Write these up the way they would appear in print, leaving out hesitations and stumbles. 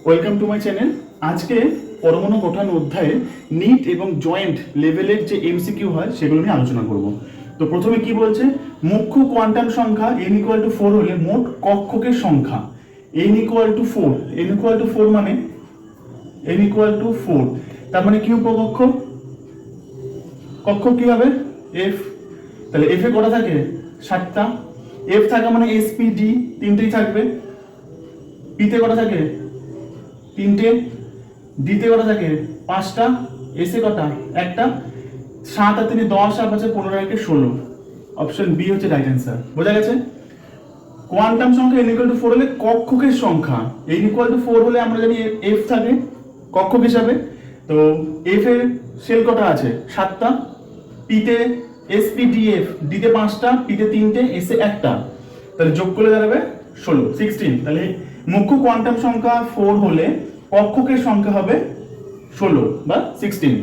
Welcome to my channel. আজকে পরমাণু গঠন অধ্যায়ে নিট এবং জয়েন্ট লেভেলের যে এমসিকিউ হয় সেগুলো নিয়ে আলোচনা করব। তো প্রথমে কি বলছে, মুখ্য কোয়ান্টাম সংখ্যা n = 4 হলে মোট কক্ষকের সংখ্যা n = 4। n = 4 মানে n = 4, তার মানে কি উপকক্ষ? কক্ষক কি হবে? f। তাহলে f এ কটা থাকে? 7টা। f থাকা মানে s p d তিনটেই থাকবে। p তে কটা থাকে? তিনটে। ডিতে কটা থাকে? 5টা। এসে কটা? একটা। 7 আর 3 10 আর 5 15 আর 16। অপশন বি হচ্ছে রাইট অ্যান্সার। বোঝা গেছে? কোয়ান্টাম সংখ্যা n = 4 হলে কক্ষকের সংখ্যা n = 4 হলে আমরা জানি f থাকে কক্ষক হিসাবে। তো f এর সেল কটা আছে? 7টা। p তে s p d f, d তে 5টা, p তে 3টে, s এ একটা। তাহলে যোগ করলে দাঁড়াবে 16। তাহলে মুখ্য কোয়ান্টাম সংখ্যা 4 হলে কক্ষকের সংখ্যা হবে 16 বা 16।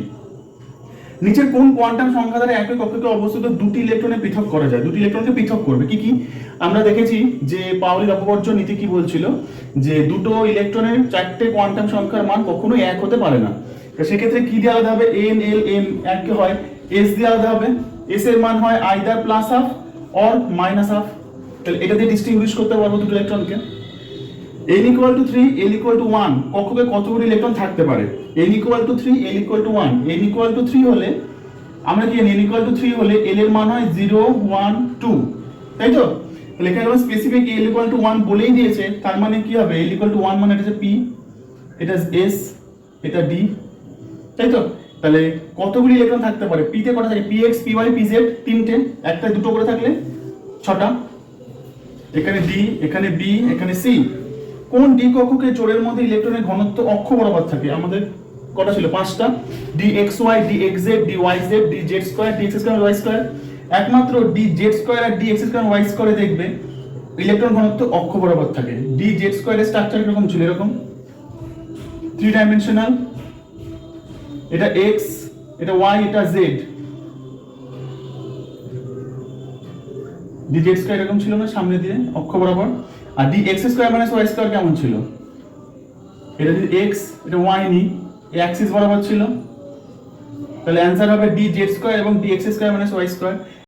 নিচের কোন কোয়ান্টাম সংখ্যা দ্বারা একই কক্ষকে অবস্থিত দুটি ইলেকট্রনে পৃথক করা যায়? দুটি ইলেকট্রনকে পৃথক করবে কি কি? আমরা দেখেছি যে পাউলির অপবর্জ্য নীতি কি বলছিল, যে দুটো ইলেকট্রনের চারটে কোয়ান্টাম সংখ্যার মান কখনোই এক হতে পারে না। তো সেক্ষেত্রে কি দিয়ে আলাদা হবে? n l m একই হয়, s দিয়ে আলাদা হবে। s এর মান হয় either plus half or minus half. তাহলে এটা দিয়ে ডিস্টিংগুইশ করতে পারবো দুটো ইলেকট্রনকে। n = 3 l = 1 কক্ষকে কতগুলি ইলেকট্রন থাকতে পারে? n = 3 l = 1। n = 3 হলে আমরা কি জানি? n = 3 হলে l এর মান হয় 0 1 2, তাই তো? তাহলে এখানে আমরা স্পেসিফিক l = 1 বলেই দিয়েছে, তার মানে কি হবে? l = 1 মানে এটা হচ্ছে p, এটা s, এটা d, তাই তো? তাহলে কতগুলি ইলেকট্রন থাকতে পারে? p তে কটা থাকে? px py pz তিনটে, একটা দুটো করে থাকলে 6টা। এখানে d, এখানে b, এখানে c। কোন ডি কক্ষকে জোড়ের মধ্যে ইলেকট্রনের ঘনত্ব অক্ষ বরাবর থাকে? আমাদের কটা ছিল? 5টা। dxy dxz dyz dz2 dx2y2। একমাত্র dz2 আর dx2 y2 এ দেখবে ইলেকট্রন ঘনত্ব অক্ষ বরাবর থাকে। dz2 এর স্ট্রাকচার এরকম ছিল, এরকম 3 ডাইমেনশনাল। এটা x, এটা y, এটা z। dz2 এরকম ছিল না সামনে দিয়ে অক্ষ বরাবর? আর dx2 - y2 কেমন ছিল? এটা যদি x, এটা y নি, এই অ্যাক্সিস বরাবর ছিল। তাহলে অ্যানসার হবে dz2 এবং dx2 - y2।